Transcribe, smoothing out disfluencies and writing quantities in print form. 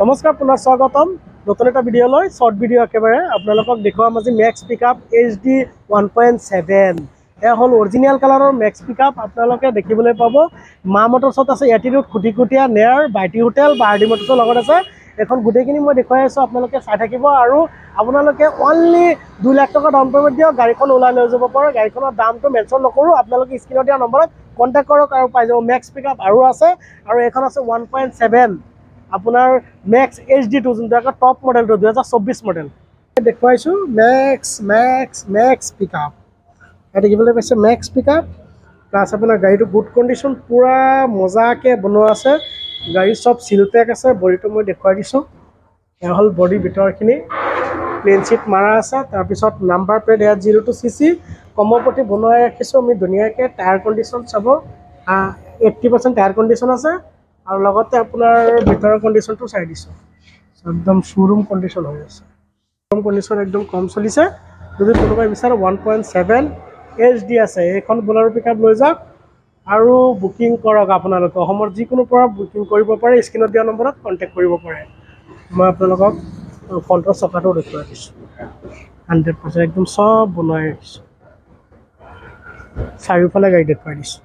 নমস্কাৰ, পুনৰ স্বাগতম নতুন এটা ভিডিঅ'লৈ। শ্বৰ্ট ভিডিঅ' একেবাৰে আপোনালোকক দেখুৱাম আজি মেক্স পিকআপ HD 1.7। এয়া হ'ল অৰিজিনেল কালাৰৰ মেক্স পিকআপ। আপোনালোকে দেখিবলৈ পাব মা মটৰ্ছত আছে, এটিটিউড, খুটিকুটীয়া, নেয়াৰ, বাইটি হোটেল, বাৰ্ডি মটৰ্ছৰ লগত আছে। এখন গোটেইখিনি মই দেখুৱাই আছোঁ, আপোনালোকে চাই থাকিব। আৰু আপোনালোকে অনলি 2 লাখ টকা ডাউন পে'মেণ্ট দিয়ক, গাড়ীখন ওলাই লৈ যাব পাৰে। গাড়ীখনৰ দামটো মেনশ্যন নকৰোঁ, আপোনালোকে স্ক্ৰীণত দিয়া নম্বৰত কণ্টেক্ট কৰক আৰু পাই যাব। মেক্স পিকআপ আৰু আছে, আৰু এইখন আছে 1.7 আপোনাৰ মেক্স HD2, যোনটো আকৌ টপ মডেলটো 2024 মডেল দেখুৱাইছোঁ। মেক্স পিকআপ ইয়াত দেখিবলৈ পাইছে, মেক্স পিকআপ প্লাছ আপোনাৰ গাড়ীটো গুড কণ্ডিশ্যন, পূৰা মজাকৈ বনোৱা আছে। গাড়ী চব চিল পেক আছে। বডিটো মই দেখুৱাই দিছোঁ। এয়া হ'ল বডিৰ ভিতৰখিনি, প্লেইন চিট মাৰা আছে। তাৰপিছত নাম্বাৰ প্লেট ইয়াত 02cc কমৰ প্ৰতি বনাই ৰাখিছোঁ আমি ধুনীয়াকৈ। টায়াৰ কণ্ডিশ্যন চাব, 80% টায়াৰ কণ্ডিশ্যন আছে। আৰু লগতে আপোনাৰ ভিতৰৰ কণ্ডিশ্যনটো চাই দিছোঁ, একদম শ্ব'ৰুম কণ্ডিশ্যন হৈ আছে। শ্ব'ৰুম কণ্ডিশ্যন একদম কম চলিছে। যদি কোনোবাই বিচাৰে 1.7 HD আছে, এইখন বলেৰ' পিকআপ লৈ যাওক আৰু বুকিং কৰক। আপোনালোকে অসমৰ যিকোনো পৰা বুকিং কৰিব পাৰে, স্ক্ৰীণত দিয়া নম্বৰত কণ্টেক্ট কৰিব পাৰে। মই আপোনালোকক ফ্ৰণ্টৰ চকাটো দেখুৱাই দিছোঁ, 100% একদম চব বনাই ৰাখিছোঁ। চাৰিওফালে গাড়ী দেখুৱাই দিছোঁ।